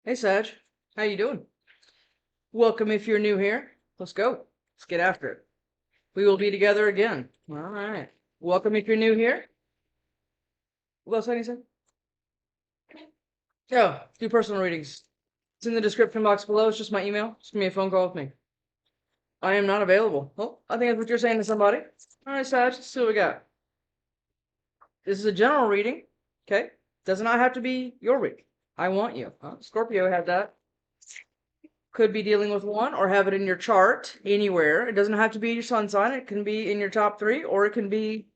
Hey Sag, how you doing? Welcome if you're new here. Let's go. Let's get after it. We will be together again. All right. Welcome if you're new here. What else I need to say? Oh, do personal readings. It's in the description box below. It's just my email. Just give me a phone call with me. I am not available. Oh, I think that's what you're saying to somebody. All right, Sag, let's see what we got. This is a general reading. Okay. Does not have to be your reading. I want you. Scorpio had that. Could be dealing with one or have it in your chart anywhere. It doesn't have to be your sun sign. It can be in your top three or it can be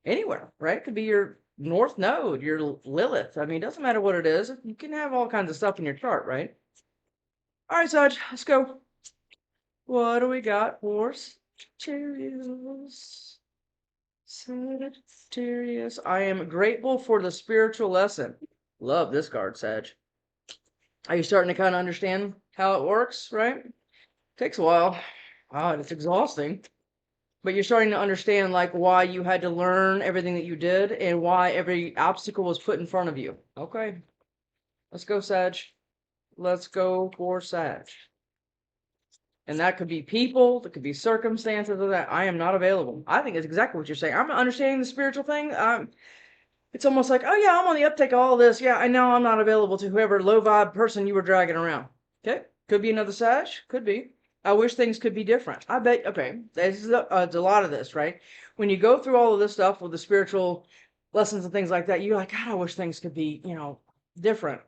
anywhere, right? It could be your North Node, your Lilith. I mean, it doesn't matter what it is. You can have all kinds of stuff in your chart, right? All right, Saj, let's go. What do we got for Sagittarius? Sagittarius. I am grateful for the spiritual lesson. Love this card, Sag. Are you starting to kind of understand how it works, right? Takes a while. Wow, it's exhausting. But you're starting to understand like why you had to learn everything that you did and why every obstacle was put in front of you. Okay. Let's go, Sag. Let's go for Sag. And that could be people, that could be circumstances of that. I am not available. I think it's exactly what you're saying. I'm understanding the spiritual thing. It's almost like, oh yeah, I'm on the uptake of all this. Yeah, I know I'm not available to whoever low vibe person you were dragging around. Okay. Could be another Sag. Could be. I wish things could be different. I bet, okay, there's a lot of this, right? When you go through all of this stuff with the spiritual lessons and things like that, you're like, God, I wish things could be, different.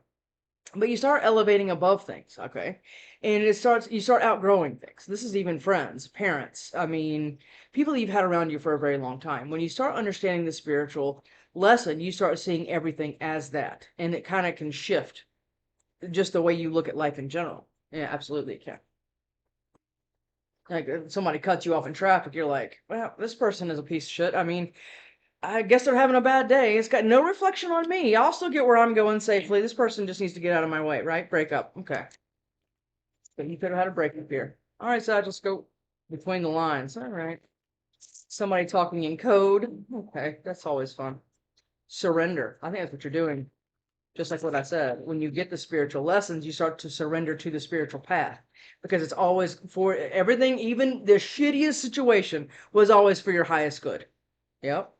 But you start elevating above things, okay? And you start outgrowing things. This is even friends, parents. I mean, people you've had around you for a very long time. When you start understanding the spiritual lesson, you start seeing everything as that. And it kind of can shift just the way you look at life in general. Yeah, absolutely it can. Like somebody cuts you off in traffic, you're like, well, this person is a piece of shit. I mean, I guess they're having a bad day. It's got no reflection on me. I'll still get where I'm going safely. This person just needs to get out of my way, right? Break up. Okay. But you could have had a breakup here. All right, so I just go between the lines. All right. Somebody talking in code. Okay, that's always fun. Surrender. I think that's what you're doing. Just like what I said, when you get the spiritual lessons, you start to surrender to the spiritual path because it's always for everything, even the shittiest situation was always for your highest good. Yep.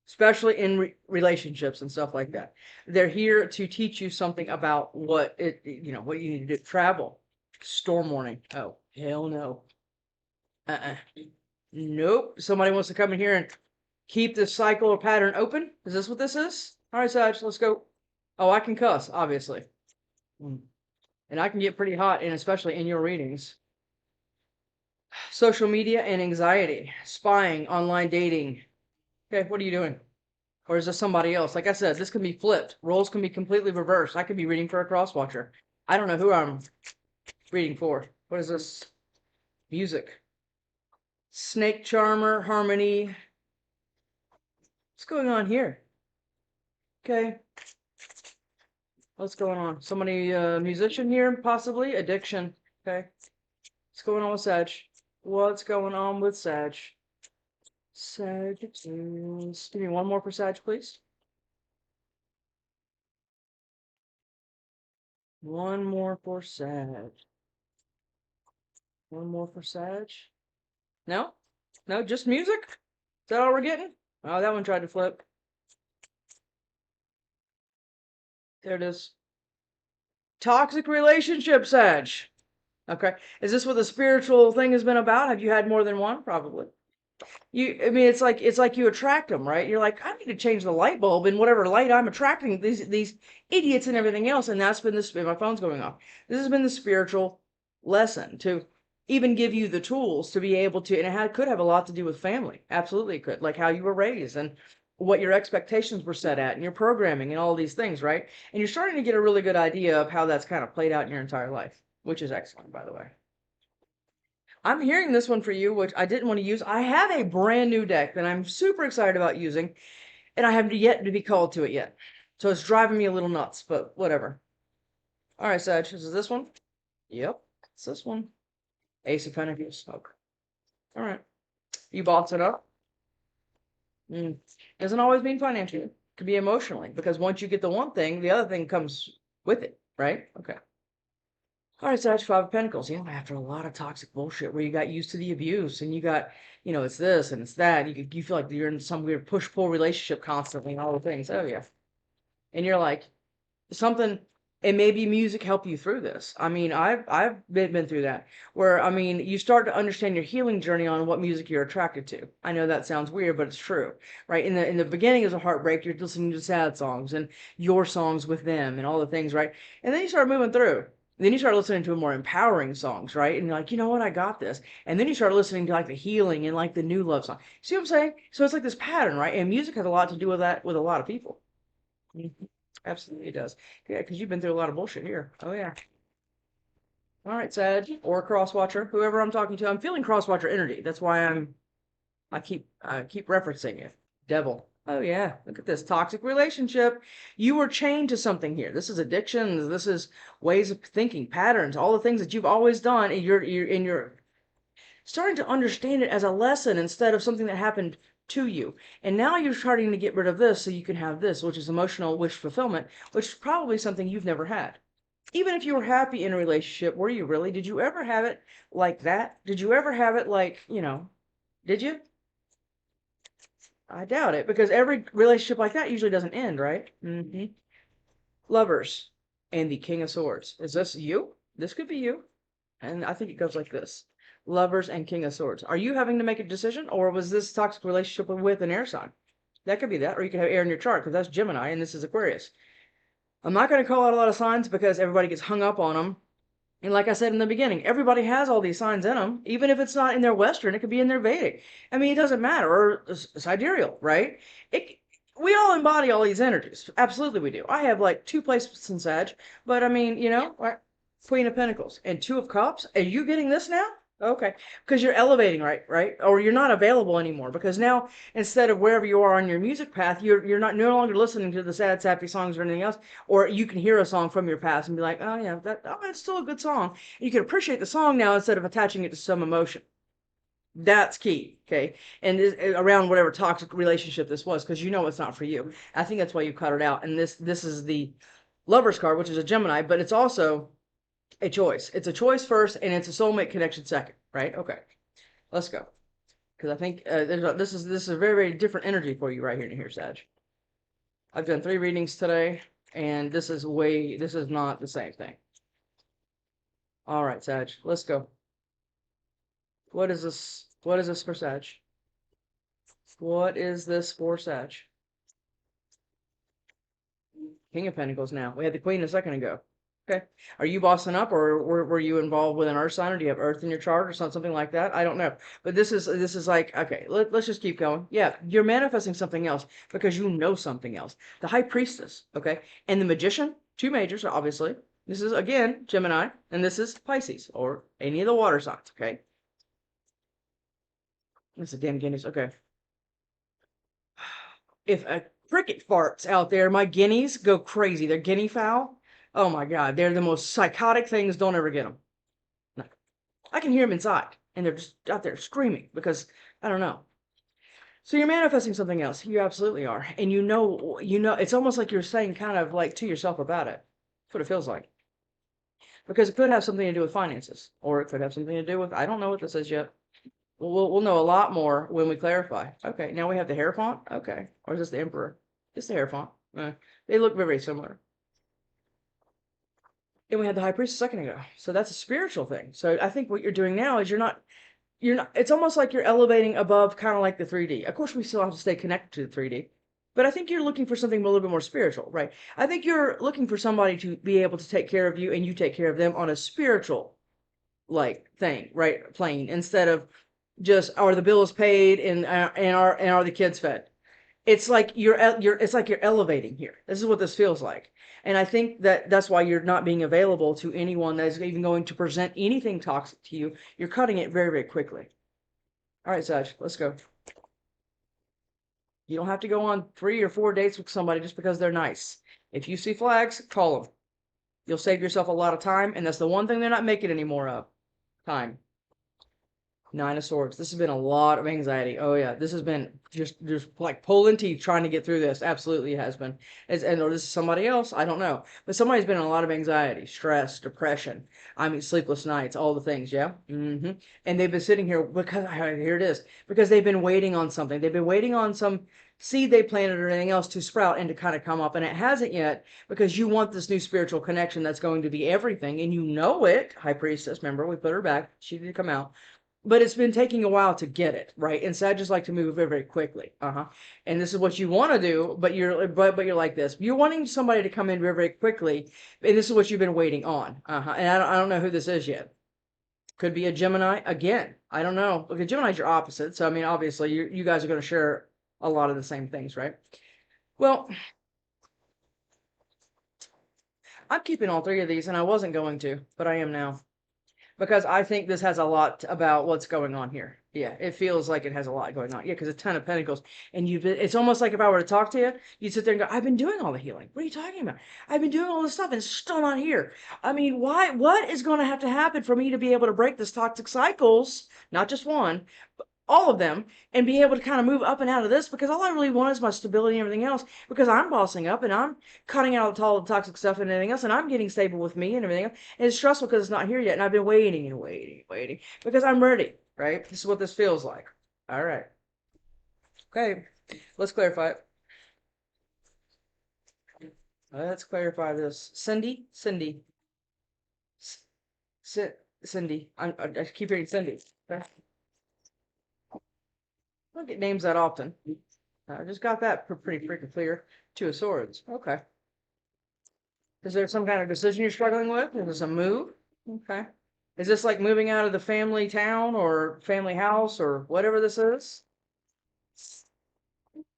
Especially in relationships and stuff like that. They're here to teach you something about what what you need to do. Travel, storm warning. Oh, hell no. Uh-uh. Nope. Somebody wants to come in here and keep this cycle or pattern open. Is this what this is? All right, Sag, let's go. Oh, I can cuss, obviously. And I can get pretty hot, and especially in your readings. Social media and anxiety, spying, online dating. Okay, what are you doing? Or is this somebody else? Like I said, this can be flipped. Roles can be completely reversed. I could be reading for a crosswatcher. I don't know who I'm reading for. What is this? Music. Snake charmer, harmony. What's going on here? Okay. What's going on? Somebody, musician here, possibly? Addiction. Okay. What's going on with Sag? What's going on with Sag? Sagittarius. Give me one more for Sag, please. One more for Sag. One more for Sag. No? No, just music? Is that all we're getting? Oh, that one tried to flip. There it is. Toxic relationship, Sag. Okay. Is this what the spiritual thing has been about? Have you had more than one? Probably. I mean, it's like you attract them, right? You're like, I need to change the light bulb in whatever light I'm attracting these idiots and everything else, and that's been this. My phone's going off. This has been the spiritual lesson to even give you the tools to be able to, and could have a lot to do with family. Absolutely, it could, like how you were raised and what your expectations were set at, and your programming, and all these things, right? And you're starting to get a really good idea of how that's kind of played out in your entire life, which is excellent, by the way. I'm hearing this one for you, which I didn't want to use. I have a brand new deck that I'm super excited about using, and I have yet to be called to it yet. So it's driving me a little nuts, but whatever. All right, Sag, is this one? Yep, it's this one. Ace of Pentacles. Okay. All right. You boss it up. Doesn't always mean financially. It could be emotionally, because once you get the one thing, the other thing comes with it, right? Okay. All right, so that's Five of Pentacles. After a lot of toxic bullshit where you got used to the abuse and you got, it's this and it's that. You feel like you're in some weird push-pull relationship constantly and all the things. Oh, yeah. And you're like, something, and maybe music help you through this. I mean, I've been through that where, I mean, you start to understand your healing journey on what music you're attracted to. I know that sounds weird, but it's true, right? In the beginning as a heartbreak, you're listening to sad songs and your songs with them and all the things, right? And then you start moving through. Then you start listening to more empowering songs, right? And you're like, you know what, I got this. And then you start listening to like the healing and like the new love song. See what I'm saying? So it's like this pattern, right? And music has a lot to do with that with a lot of people. Absolutely it does. Yeah, because you've been through a lot of bullshit here. Oh yeah. All right, Sag or Crosswatcher, whoever I'm talking to, I'm feeling Crosswatcher energy. That's why I keep referencing it. Devil. Oh yeah, look at this toxic relationship. You were chained to something here. This is addiction. This is ways of thinking, patterns, all the things that you've always done, and you're starting to understand it as a lesson instead of something that happened to you. And now you're starting to get rid of this so you can have this, which is emotional wish fulfillment, which is probably something you've never had. Even if you were happy in a relationship, were you really? Did you ever have it like that? Did you ever have it like, did you? I doubt it, because every relationship like that usually doesn't end, right? Lovers and the King of Swords. Is this you? This could be you. And I think it goes like this. Lovers and King of Swords. Are you having to make a decision, or was this toxic relationship with an air sign? That could be that, or you could have air in your chart, because that's Gemini, and this is Aquarius. I'm not going to call out a lot of signs because everybody gets hung up on them. And like I said in the beginning, everybody has all these signs in them. Even if it's not in their Western, it could be in their Vedic. I mean, it doesn't matter. Or sidereal, right? We all embody all these energies. Absolutely we do. I have like 2 placements in Sag. But I mean, Queen of Pentacles and 2 of Cups. Are you getting this now? Okay. Because you're elevating, right? Or you're not available anymore. Because now, instead of wherever you are on your music path, you're not no longer listening to the sad, sappy songs or anything else. Or you can hear a song from your past and be like, oh yeah, it's still a good song. You can appreciate the song now instead of attaching it to some emotion. That's key, okay? And around whatever toxic relationship this was, because it's not for you. I think that's why you cut it out. And this is the Lover's card, which is a Gemini, but it's also a choice. It's a choice first, and it's a soulmate connection second, right? Okay, let's go. Because I think this is a very, very different energy for you right here, Sag. I've done 3 readings today, and this is not the same thing. All right, Sag, let's go. What is this? What is this for Sag? What is this for Sag? King of Pentacles now. We had the Queen a second ago. Okay. Are you bossing up, or were you involved with an earth sign, or do you have earth in your chart or something like that? I don't know. But this is like, okay, let's just keep going. Yeah, you're manifesting something else because you know something else. The High Priestess, okay? And the Magician, 2 majors, obviously. This is, again, Gemini, and this is Pisces, or any of the water signs, okay? This is damn guineas, okay. If a cricket farts out there, my guineas go crazy. They're guinea fowl. Oh my God, they're the most psychotic things. Don't ever get them. No. I can hear them inside, and they're just out there screaming because I don't know. So you're manifesting something else. You absolutely are, and it's almost like you're saying kind of like to yourself about it. That's what it feels like. Because it could have something to do with finances, or it could have something to do with, I don't know what this is yet. We'll know a lot more when we clarify. Okay, now we have the hair font. Okay, or is this the Emperor? It's the hair font. They look very similar. And we had the High Priest a second ago. So that's a spiritual thing. So I think what you're doing now is you're not, it's almost like you're elevating above kind of like the 3D. Of course, we still have to stay connected to the 3D. But I think you're looking for something a little bit more spiritual, right? I think you're looking for somebody to be able to take care of you and you take care of them on a spiritual, like, thing, right? Plane, instead of just, are the bills paid and are the kids fed? It's like it's like you're elevating here. This is what this feels like. And I think that's why you're not being available to anyone that is even going to present anything toxic to you. You're cutting it very, very quickly. All right, Sag, let's go. You don't have to go on 3 or 4 dates with somebody just because they're nice. If you see flags, call them. You'll save yourself a lot of time, and that's the one thing they're not making any more of. Time. Nine of Swords. This has been a lot of anxiety. Oh yeah, this has been just like pulling teeth trying to get through this. Absolutely has been. Or this is somebody else. I don't know, but somebody's been in a lot of anxiety, stress, depression. I mean, sleepless nights, all the things. Yeah. And they've been sitting here because here it is because they've been waiting on something. They've been waiting on some seed they planted or anything else to sprout and to kind of come up, and it hasn't yet because you want this new spiritual connection that's going to be everything, and you know it. High Priestess, remember we put her back. She did come out. But it's been taking a while to get it, right? And Sag just like to move very, very quickly. And this is what you want to do, but you're like this. You're wanting somebody to come in very, very quickly, and this is what you've been waiting on. And I don't know who this is yet. Could be a Gemini again. I don't know. Okay, Gemini's your opposite, so I mean, obviously, you guys are going to share a lot of the same things, right? Well, I'm keeping all three of these, and I wasn't going to, but I am now. Because I think this has a lot about what's going on here. Yeah, it feels like it has a lot going on. Yeah, because a Ten of Pentacles. And it's almost like if I were to talk to you, you'd sit there and go, I've been doing all the healing. What are you talking about? I've been doing all this stuff and it's still not here. I mean, why? What is going to have to happen for me to be able to break this toxic cycles? Not just one, but all of them, and be able to kind of move up and out of this, because all I really want is my stability and everything else, because I'm bossing up and I'm cutting out all the toxic stuff and everything else, and I'm getting stable with me and everything else. And it's stressful because it's not here yet, and I've been waiting and waiting and waiting because I'm ready, right? This is what this feels like. All right. Okay, let's clarify it. Let's clarify this. Cindy. Cindy. I keep hearing Cindy. Okay. I don't get names that often. I just got that pretty freaking clear. Two of Swords. Okay. Is there some kind of decision you're struggling with? Is this a move? Okay. Is this like moving out of the family town or family house or whatever this is?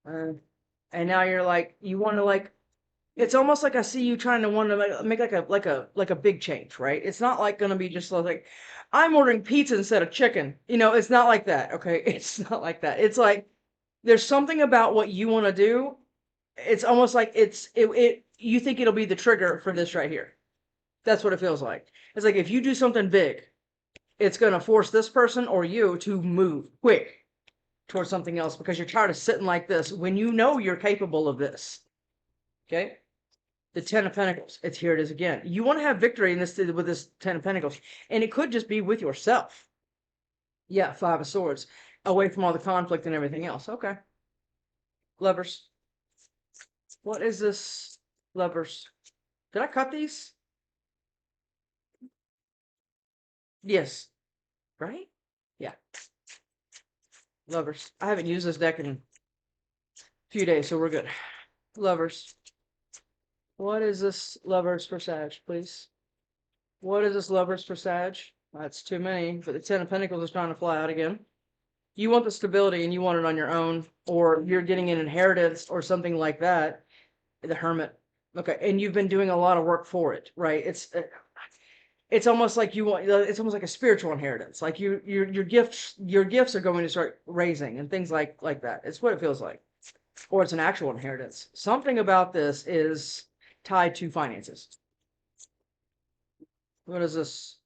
And now you're like, you want to like, it's almost like I see you trying to want to make like a big change, right? It's not like going to be just like, I'm ordering pizza instead of chicken. It's not like that. Okay. It's not like that. It's like, there's something about what you want to do. It's almost like you think it'll be the trigger for this right here. That's what it feels like. It's like if you do something big, it's going to force this person or you to move quick towards something else because you're tired of sitting like this when you know you're capable of this. Okay? The Ten of Pentacles. Here it is again. You want to have victory in this with this Ten of Pentacles. And it could just be with yourself. Yeah, Five of Swords. Away from all the conflict and everything else. Okay. Lovers. What is this? Lovers. Did I cut these? Yes. Right? Yeah. Lovers. I haven't used this deck in a few days, so we're good. Lovers. What is this Lovers for Sag, please? What is this Lovers for Sag? That's too many, but the Ten of Pentacles is trying to fly out again. You want the stability and you want it on your own, or you're getting an inheritance or something like that. The Hermit. Okay, and you've been doing a lot of work for it, right? It's almost like you want. It's almost like a spiritual inheritance. Like your gifts are going to start raising and things like that. It's what it feels like, or it's an actual inheritance. Something about this is tied to finances. What is this?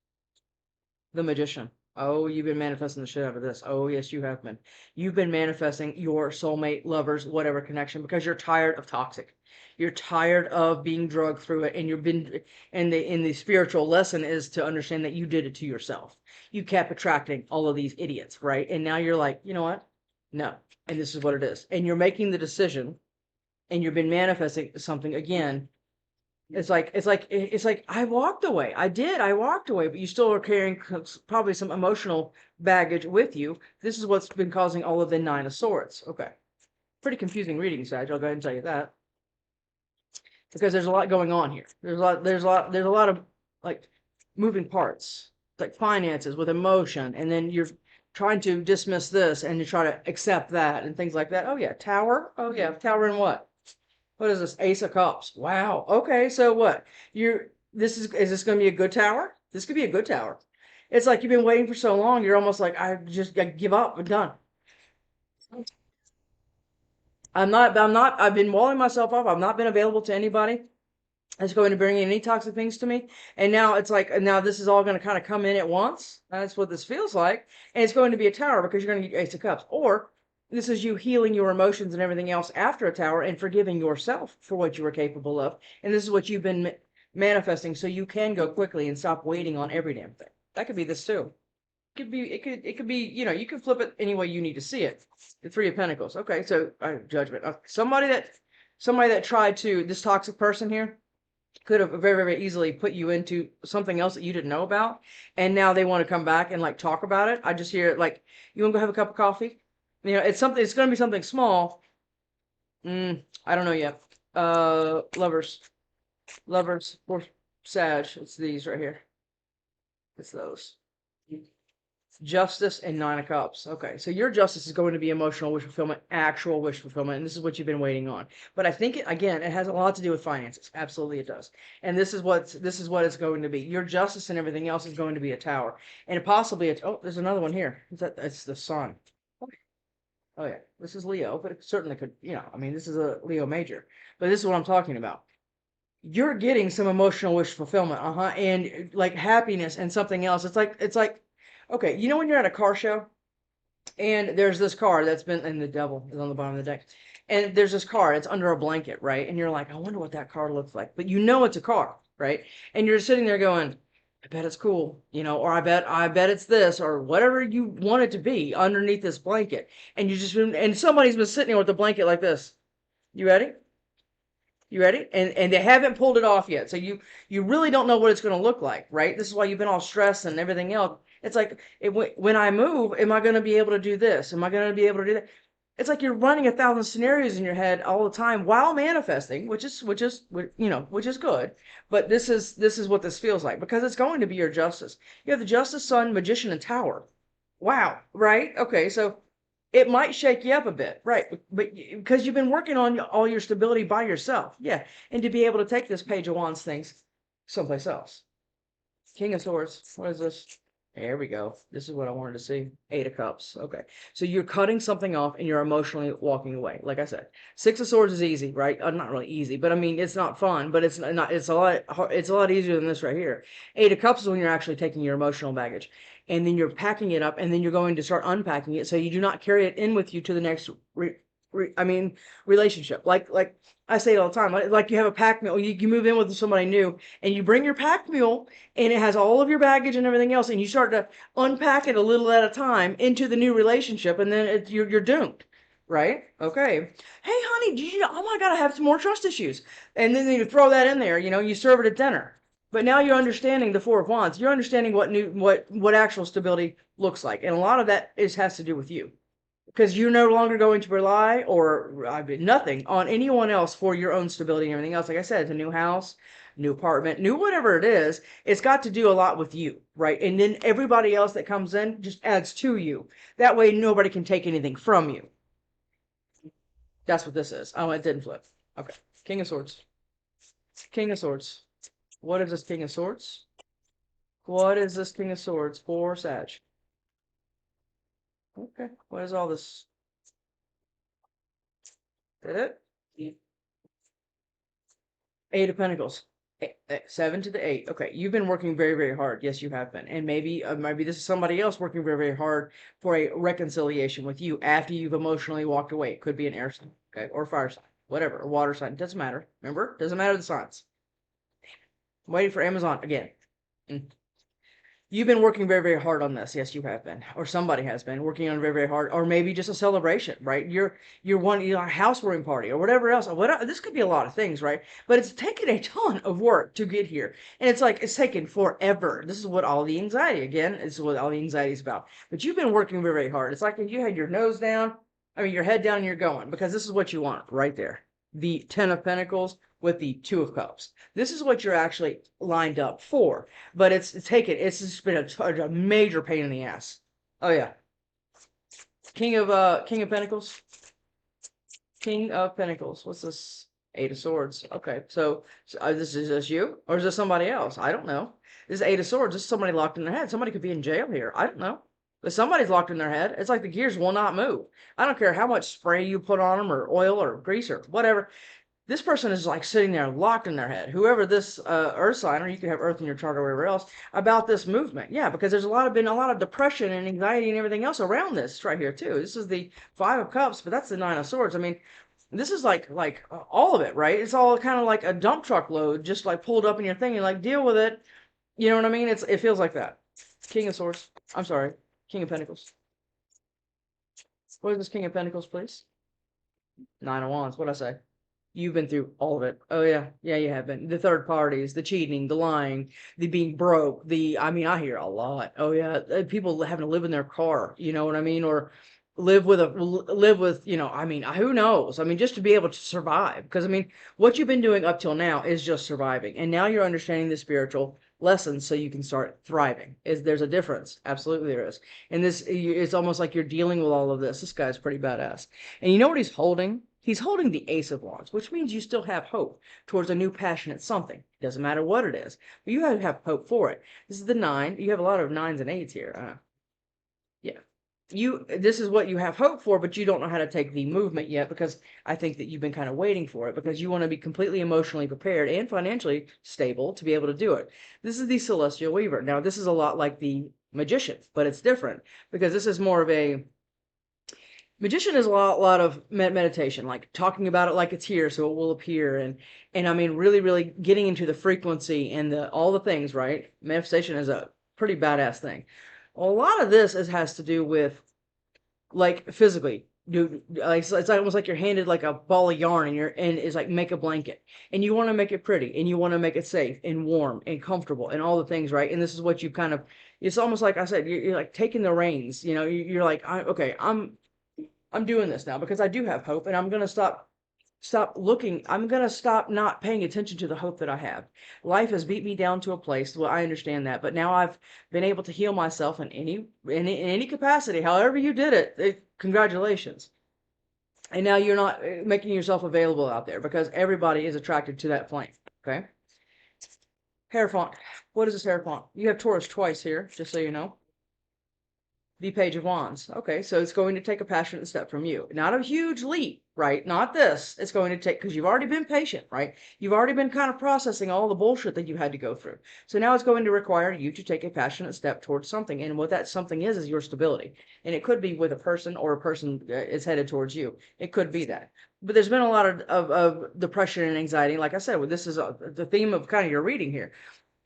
The Magician. Oh, you've been manifesting the shit out of this. Oh, yes, you have been. You've been manifesting your soulmate, lovers, whatever connection, because you're tired of toxic. You're tired of being drugged through it, and in the spiritual lesson is to understand that you did it to yourself. You kept attracting all of these idiots, right? And now you're like, you know what? No. And this is what it is. And you're making the decision, and you've been manifesting something again. It's like I walked away. I walked away, but you still are carrying probably some emotional baggage with you. This is what's been causing all of the Nine of Swords. Okay. Pretty confusing reading, Sag. I'll go ahead and tell you that. Because there's a lot going on here. There's a lot of like moving parts, like finances with emotion, and then you're trying to dismiss this and you try to accept that and things like that. Oh yeah, Tower. Oh yeah, Tower and what? What is this? Ace of Cups. Wow. Okay, so what? Is this going to be a good tower? This could be a good tower. It's like you've been waiting for so long. You're almost like, I give up. I'm done. I've been walling myself off. I've not been available to anybody. It's going to bring any toxic things to me. And now it's like, now this is all going to kind of come in at once. That's what this feels like. And it's going to be a tower because you're going to get Ace of Cups. Or this is you healing your emotions and everything else after a tower and forgiving yourself for what you were capable of. And this is what you've been manifesting so you can go quickly and stop waiting on every damn thing. That could be this too. It could be, you know, you can flip it any way you need to see it. The Three of Pentacles. Okay, so judgment. Somebody that tried to, this toxic person here, could have very, very easily put you into something else that you didn't know about. And now they want to come back and like talk about it. I just hear it like, you want to go have a cup of coffee? You know, it's something, it's going to be something small. I don't know yet. Lovers or Sag. It's these right here. It's those. Justice and Nine of Cups. Okay, so your justice is going to be emotional wish fulfillment, actual wish fulfillment, and this is what you've been waiting on. But I think again, it has a lot to do with finances. Absolutely, it does. And this is what it's going to be. Your justice and everything else is going to be a tower, and possibly it's. Oh, there's another one here. It's the Sun. Oh yeah, this is Leo, but it certainly could. You know, I mean, this is a Leo major, but this is what I'm talking about. You're getting some emotional wish fulfillment, and like happiness and something else. It's like. Okay, you know when you're at a car show and there's this car that's been, and the devil is on the bottom of the deck, and there's this car, it's under a blanket, right? And you're like, I wonder what that car looks like. But you know it's a car, right? And you're sitting there going, I bet it's cool, you know, or I bet it's this, or whatever you want it to be underneath this blanket. And and somebody's been sitting there with the blanket like this. You ready? You ready? And they haven't pulled it off yet. So you really don't know what it's going to look like, right? This is why you've been all stressed and everything else. It's like when I move, am I going to be able to do this? Am I going to be able to do that? It's like you're running 1,000 scenarios in your head all the time while manifesting, which is good. But this is what this feels like because it's going to be your justice. You have the Justice, Sun, Magician, and Tower. Wow, right? Okay, so it might shake you up a bit, right? But because you've been working on all your stability by yourself, yeah, and to be able to take this Page of Wands things someplace else. King of Swords. What is this? There we go. This is what I wanted to see. Eight of Cups. Okay. So you're cutting something off and you're emotionally walking away. Like I said, Six of Swords is easy, right? Not really easy, but I mean, it's not fun, but it's not, it's a lot easier than this right here. Eight of Cups is when you're actually taking your emotional baggage and then you're packing it up and then you're going to start unpacking it so you do not carry it in with you to the next relationship. Like I say it all the time. Like you have a pack mule, you move in with somebody new, and you bring your pack mule, and it has all of your baggage and everything else, and you start to unpack it a little at a time into the new relationship, and then you're doomed, right? Okay. Hey, honey, did you know? Oh my God, I have some more trust issues, and then you throw that in there. You know, you serve it at dinner. But now you're understanding the Four of Wands. You're understanding what actual stability looks like, and a lot of that has to do with you. Because you're no longer going to rely or nothing on anyone else for your own stability and everything else. Like I said, it's a new house, new apartment, new whatever it is. It's got to do a lot with you, right? And then everybody else that comes in just adds to you. That way nobody can take anything from you. That's what this is. Oh, it didn't flip. Okay. King of Swords. King of Swords. What is this King of Swords? What is this King of Swords for Sag? Okay. What is all this? Did it? Eight of Pentacles. 7 to the 8. Okay, you've been working very, very hard. Yes, you have been. And maybe this is somebody else working very, very hard for a reconciliation with you after you've emotionally walked away. It could be an air sign, okay, or fire sign, whatever, or water sign. It doesn't matter. Remember? Doesn't matter the signs. I'm waiting for Amazon again. You've been working very, very hard on this. Yes, you have been, or somebody has been working on very, very hard, or maybe just a celebration, right? You're wanting a housewarming party or whatever else. This could be a lot of things, right? But it's taken a ton of work to get here, and it's like it's taken forever. This is what all the anxiety again. This is what all the anxiety is about. But you've been working very, very hard. It's like if you had your nose down, your head down, and you're going because this is what you want right there. The 10 of Pentacles with the 2 of Cups. This is what you're actually lined up for. But it's just been a major pain in the ass. Oh yeah. King of Pentacles. King of Pentacles. What's this? 8 of Swords. Okay, so this is this you? Or is this somebody else? I don't know. This is 8 of Swords. This is somebody locked in their head. Somebody could be in jail here. I don't know. But somebody's locked in their head. It's like the gears will not move. I don't care how much spray you put on them or oil or grease or whatever. this person is like sitting there locked in their head, whoever this earth sign, or you could have earth in your chart or wherever else, about this movement. Yeah, because there's been a lot of depression and anxiety and everything else around this right here too. This is the Five of Cups, but that's the Nine of Swords. I mean, this is like all of it, right? It's all kind of like a dump truck load, just like pulled up in your thing and like deal with it. You know what I mean? It feels like that. King of Swords. I'm sorry, King of Pentacles. What is this King of Pentacles, please? Nine of Wands. What'd I say? You've been through all of it. Oh yeah, yeah, you have been. The third parties, the cheating, the lying, the being broke. I mean, I hear a lot. Oh yeah, people having to live in their car. You know what I mean? Or live with. You know, I mean, who knows? I mean, just to be able to survive. Because I mean, what you've been doing up till now is just surviving, and now you're understanding the spiritual lessons so you can start thriving. There's a difference? Absolutely there is. And it's almost like you're dealing with all of this. This guy's pretty badass. And you know what he's holding? He's holding the Ace of Wands, which means you still have hope towards a new passionate something. It doesn't matter what it is, but you have hope for it. This is the 9. You have a lot of 9s and 8s here. Yeah. This is what you have hope for, but you don't know how to take the movement yet, because I think that you've been kind of waiting for it, because you want to be completely emotionally prepared and financially stable to be able to do it. This is the Celestial Weaver. Now, this is a lot like the Magician, but it's different because this is more of a Magician is a lot of meditation, like talking about it like it's here, so it will appear, and I mean, really getting into the frequency and all the things, right? Manifestation is a pretty badass thing. A lot of this has to do with like physically. Like it's almost like you're handed like a ball of yarn, and it's like make a blanket, and you want to make it pretty, and you want to make it safe and warm and comfortable and all the things, right? And this is what you kind of. It's almost like I said, you're like taking the reins. You know, you're like, okay, I'm doing this now because I do have hope, and I'm going to stop looking. I'm going to stop not paying attention to the hope that I have. Life has beat me down to a place. Well, I understand that, but now I've been able to heal myself in any capacity, however you did it. Congratulations. And now you're not making yourself available out there, because everybody is attracted to that flame. Okay. Hierophant. What is this Hierophant? You have Taurus twice here, just so you know. The Page of Wands. Okay, so it's going to take a passionate step from you. Not a huge leap, right? Not this. It's going to take, because you've already been patient, right? You've already been kind of processing all the bullshit that you had to go through. So now it's going to require you to take a passionate step towards something. And what that something is your stability. And it could be with a person, or a person is headed towards you. It could be that. But there's been a lot of depression and anxiety. Like I said, well, this is the theme of kind of your reading here.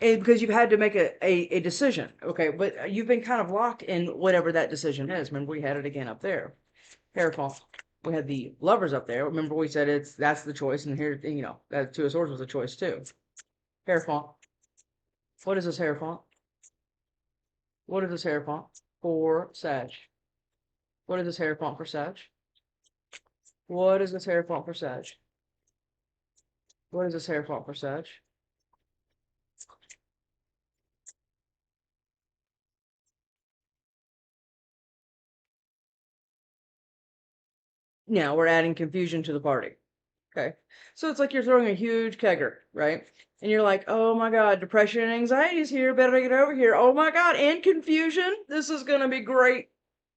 And because you've had to make a decision, okay, but you've been kind of locked in whatever that decision is. Remember, we had it again up there. Hierophant. We had the Lovers up there. Remember, we said that's the choice, and here, you know, that Two of Swords was a choice too. Hierophant. What is this Hierophant? What is this Hierophant for Sag? What is this Hierophant for Sag? What is this Hierophant for Sag? What is this Hierophant for Sag? Now we're adding confusion to the party. Okay. So it's like you're throwing a huge kegger, right? And you're like, oh my God, depression and anxiety is here. Better get over here. Oh my God, and confusion. This is going to be great,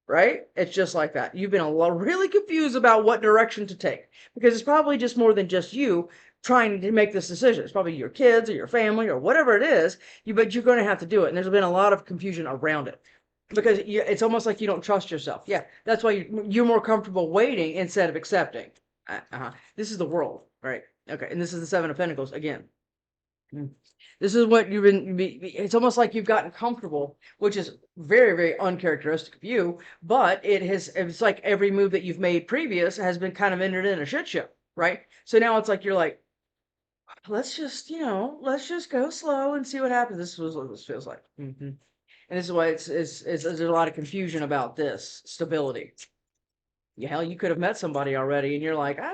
right? It's just like that. You've been really confused about what direction to take, because it's probably just more than just you trying to make this decision. It's probably your kids or your family or whatever it is, but you're going to have to do it. And there's been a lot of confusion around it, because it's almost like you don't trust yourself. Yeah, that's why you're more comfortable waiting instead of accepting. This is the World, right? Okay, and this is the Seven of Pentacles again. This is what you've been. It's almost like you've gotten comfortable, which is very uncharacteristic of you. But it's like every move that you've made previous has been kind of entered in a shit show, right? So now it's like you're like, let's just go slow and see what happens. This is what this feels like. And this is why there's a lot of confusion about this stability. Yeah, hell, you could have met somebody already, and you're like, I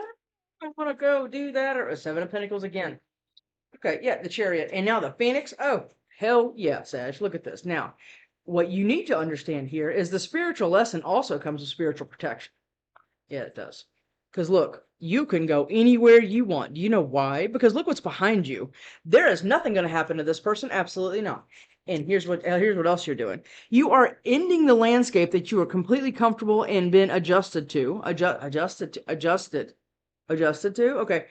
want to go do that, or a Seven of Pentacles again. Okay, yeah, the Chariot, and now the Phoenix. Oh, hell yeah, Sag. Look at this. Now, what you need to understand here is the spiritual lesson also comes with spiritual protection. Yeah, it does. Because look, you can go anywhere you want. Do you know why? Because look what's behind you. There is nothing going to happen to this person. Absolutely not. And here's what else you're doing. You are ending the landscape that you are completely comfortable and been adjusted to. Adjusted to. Okay.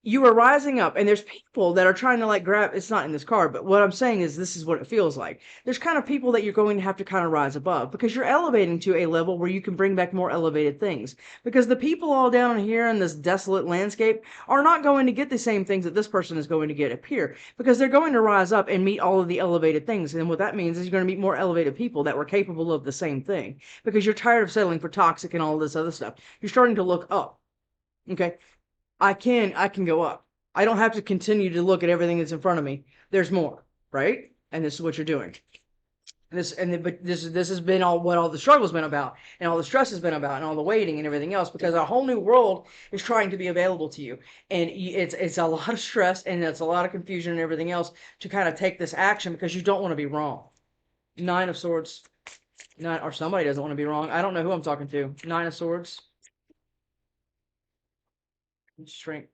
you are rising up, and there's people that are trying to like grab. It's not in this card, but what I'm saying is this is what it feels like. There's kind of people that you're going to have to kind of rise above, because you're elevating to a level where you can bring back more elevated things. Because the people all down here in this desolate landscape are not going to get the same things that this person is going to get up here, because they're going to rise up and meet all of the elevated things. And what that means is you're going to meet more elevated people that were capable of the same thing, because you're tired of settling for toxic and all this other stuff. You're starting to look up. Okay, I can go up. I don't have to continue to look at everything that's in front of me. There's more, right? And this is what you're doing. But this has been all the struggle's been about, and all the stress has been about, and all the waiting and everything else, because a whole new world is trying to be available to you, and it's a lot of stress, and it's a lot of confusion and everything else to kind of take this action, because you don't want to be wrong. Nine of Swords, or somebody doesn't want to be wrong. I don't know who I'm talking to. Nine of Swords. Strength.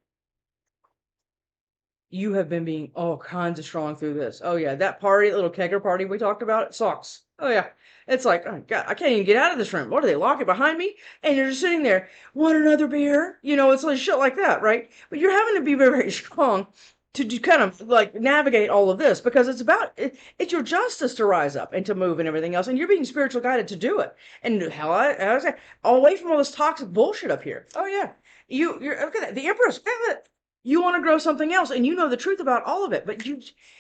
You have been being all kinds of strong through this. Oh yeah, that party, little kegger party we talked about, it sucks. Oh yeah, it's like, oh God, I can't even get out of this room. What, do they lock it behind me? And you're just sitting there, want another beer? You know, it's like shit like that, right? But you're having to be very, very strong to kind of like navigate all of this, because it's about it's your justice to rise up and to move and everything else, and you're being spiritual guided to do it. And how I say, away from all this toxic bullshit up here. Oh yeah, you're look at that, the Empress. Look at that. You want to grow something else, and you know the truth about all of it, but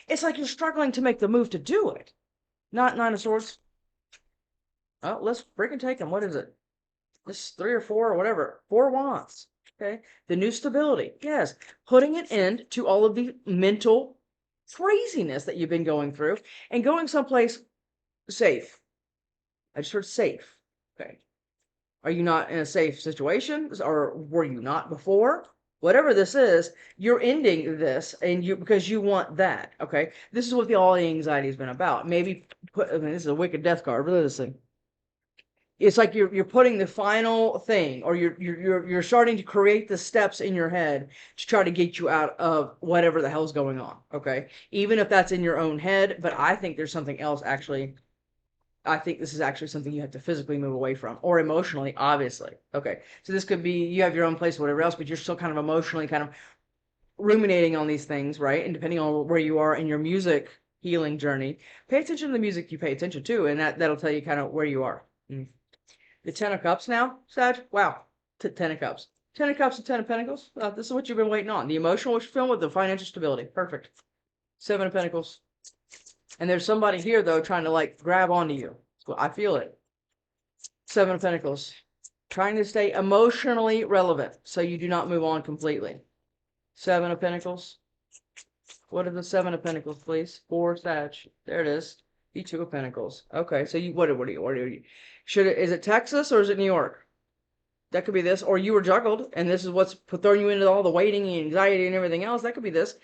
it's like you're struggling to make the move to do it. Not Nine of Swords. Oh, let's freaking take them. What is it? This 3 or 4 or whatever. 4 Wands. Okay. The new stability. Yes. Putting an end to all of the mental craziness that you've been going through, and going someplace safe. I just heard safe. Okay. Are you not in a safe situation, or were you not before? Whatever this is, you're ending this, and because you want that. Okay, this is what all the anxiety has been about. Maybe I mean, this is a wicked death card. Look at this thing. It's like you're putting the final thing, or you're starting to create the steps in your head to try to get you out of whatever the hell's going on. Okay, even if that's in your own head, but I think there's something else actually. I think this is actually something you have to physically move away from, or emotionally, obviously. Okay, so this could be you have your own place or whatever else, but you're still kind of emotionally kind of ruminating on these things, right? And depending on where you are in your music healing journey, pay attention to the music you pay attention to, and that'll tell you kind of where you are. The Ten of Cups now, Sag. Wow, Ten of Cups. Ten of Cups and Ten of Pentacles. This is what you've been waiting on. The emotional fulfillment with the financial stability. Perfect. Seven of Pentacles. And there's somebody here, though, trying to, like, grab onto you. So I feel it. Seven of Pentacles. Trying to stay emotionally relevant so you do not move on completely. Seven of Pentacles. What are the Seven of Pentacles, please? 4 Sag. There it is. The Two of Pentacles. Okay, so what are you? Is it Texas or is it New York? That could be this, or you were juggled, and this is what's throwing you into all the waiting and anxiety and everything else. That could be this,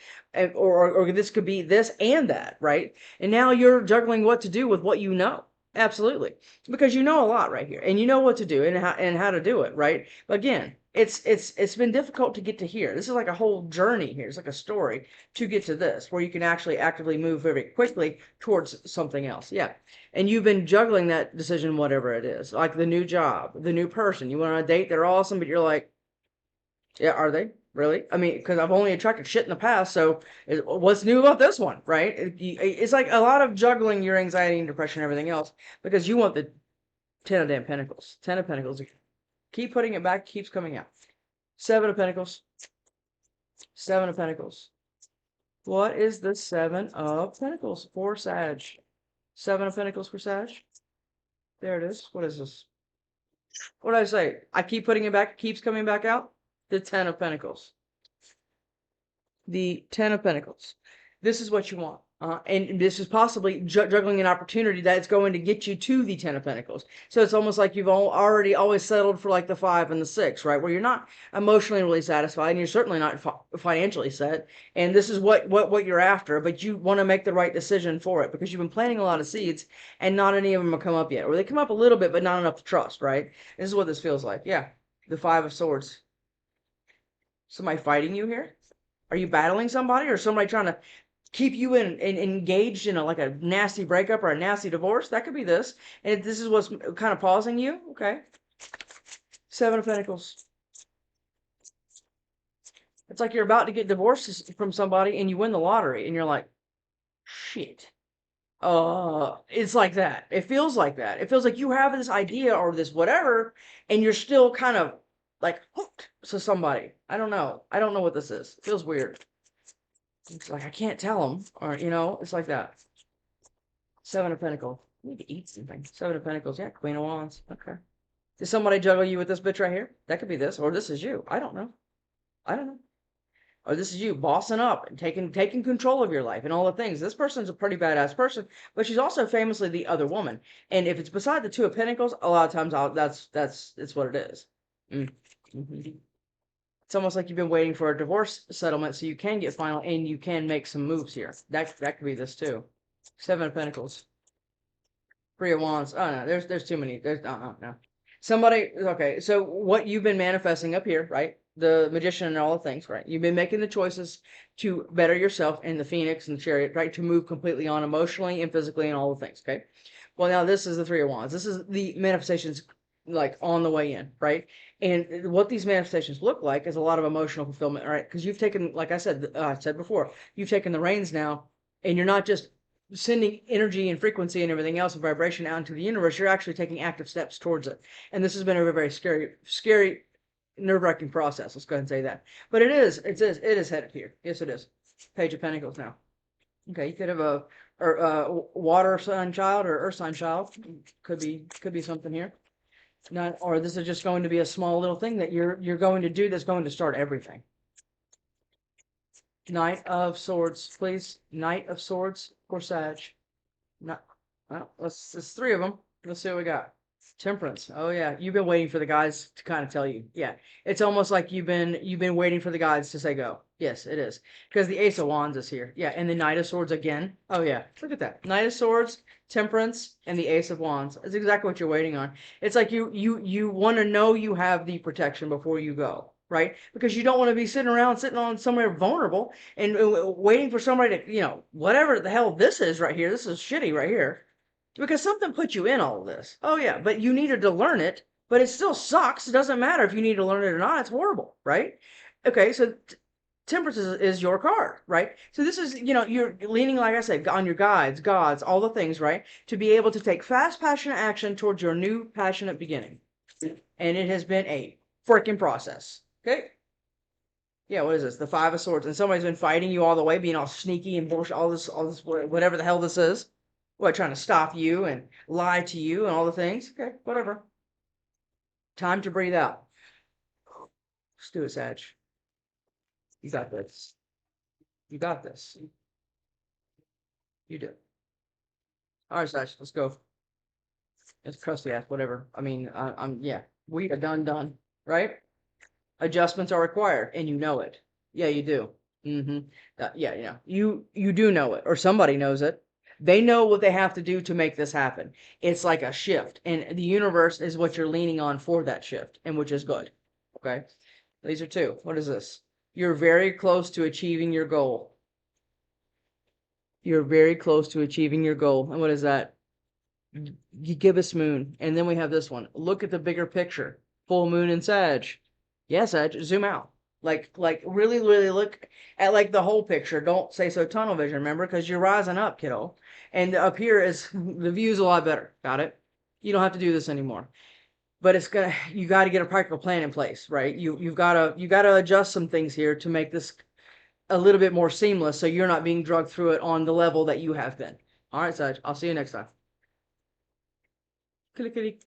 or this could be this and that, right? And now you're juggling what to do with what you know. Absolutely, because you know a lot right here, and you know what to do and how to do it, right? But again, it's been difficult to get to here. This is like a whole journey here. It's like a story to get to this, where you can actually actively move very quickly towards something else. Yeah. And you've been juggling that decision, whatever it is, like the new job, the new person. You went on a date, they're awesome, but you're like, yeah, are they really? I mean, because I've only attracted shit in the past, so what's new about this one, right? It's like a lot of juggling your anxiety and depression and everything else, because you want the Ten of damn Pentacles. Ten of Pentacles. Keep putting it back, keeps coming out. Seven of Pentacles. Seven of Pentacles. What is the Seven of Pentacles for Sag? Seven of Pentacles for Sag. There it is. What is this? What did I say? I keep putting it back. It keeps coming back out. The Ten of Pentacles. The Ten of Pentacles. This is what you want. And this is possibly juggling an opportunity that's going to get you to the Ten of Pentacles. So it's almost like you've already always settled for like the 5 and the 6, right? Where you're not emotionally really satisfied, and you're certainly not financially set. And this is what you're after, but you want to make the right decision for it, because you've been planting a lot of seeds, and not any of them have come up yet. Or they come up a little bit, but not enough to trust, right? This is what this feels like. Yeah, the 5 of Swords. Somebody fighting you here? Are you battling somebody, or somebody trying to keep you engaged in like a nasty breakup or a nasty divorce? That could be this. And this is what's kind of pausing you. Okay. Seven of Pentacles. It's like you're about to get divorced from somebody and you win the lottery and you're like, shit. It's like that. It feels like that. It feels like you have this idea or this whatever, and you're still kind of like hooked to somebody. I don't know. I don't know what this is. It feels weird. It's like I can't tell them, or it's like that. Seven of Pentacles. I need to eat something. Seven of Pentacles. Yeah, Queen of Wands. Okay. Did somebody juggle you with this bitch right here? That could be this, or this is you. I don't know. I don't know. Or this is you bossing up and taking control of your life and all the things. This person's a pretty badass person, but she's also famously the other woman. And if it's beside the Two of Pentacles, a lot of times it's what it is. Mm-hmm. It's almost like you've been waiting for a divorce settlement so you can get final and you can make some moves here. That could be this too. Seven of Pentacles. Three of Wands. Oh no, there's too many. There's no. Somebody, okay, so what you've been manifesting up here, right? The Magician and all the things, right? You've been making the choices to better yourself in the Phoenix and the Chariot, right? To move completely on emotionally and physically and all the things, okay? Well, now this is the Three of Wands. This is the manifestations like on the way in, right? And what these manifestations look like is a lot of emotional fulfillment, right? Because you've taken, like I said before, you've taken the reins now, and you're not just sending energy and frequency and everything else and vibration out into the universe. You're actually taking active steps towards it. And this has been a very scary, nerve-wracking process. Let's go ahead and say that. But it is headed here. Yes, it is. Page of Pentacles now. Okay, you could have a water sign child or earth sign child. Could be something here. Not, or this is just going to be a small little thing that you're going to do that's going to start everything. Knight of Swords, please. Knight of Swords for Sag. Not, well, it's three of them. Let's see what we got. Temperance. Oh yeah, you've been waiting for the guys to kind of tell you. Yeah, it's almost like you've been waiting for the guys to say go. Yes, it is, because the Ace of Wands is here. Yeah, and the Knight of Swords again. Oh yeah, look at that. Knight of Swords, Temperance, and the Ace of Wands. That's exactly what you're waiting on. It's like you want to know you have the protection before you go, right? Because you don't want to be sitting on somewhere vulnerable and waiting for somebody to, whatever the hell this is right here. This is shitty right here. Because something put you in all of this. Oh yeah, but you needed to learn it, but it still sucks. It doesn't matter if you need to learn it or not. It's horrible, right? Okay, so Temperance is your card, right? So this is, you're leaning, like I said, on your guides, gods, all the things, right? To be able to take fast, passionate action towards your new passionate beginning. And it has been a freaking process. Okay? Yeah, what is this? The Five of Swords. And somebody's been fighting you all the way, being all sneaky and bullshit, all this, whatever the hell this is. What, trying to stop you and lie to you and all the things? Okay, whatever. Time to breathe out. Let's do it, Sag. You got this. You got this. You do. All right, Sag, let's go. It's crusty ass, whatever. I mean, yeah. We are done, right? Adjustments are required, and you know it. Yeah, you do. Yeah. You do know it, or somebody knows it. They know what they have to do to make this happen. It's like a shift, and the universe is what you're leaning on for that shift, and which is good. Okay? These are two. What is this? You're very close to achieving your goal. You're very close to achieving your goal. And what is that? You gibbous moon. And then we have this one. Look at the bigger picture. Full moon in Sag. Yeah, Sag, zoom out. Like really, really look at like the whole picture. Don't say so tunnel vision, remember? Because you're rising up, kiddo. And up here is the view's a lot better. Got it? You don't have to do this anymore. But you gotta get a practical plan in place, right? You gotta adjust some things here to make this a little bit more seamless so you're not being drugged through it on the level that you have been. All right, Sag, I'll see you next time. Clickety.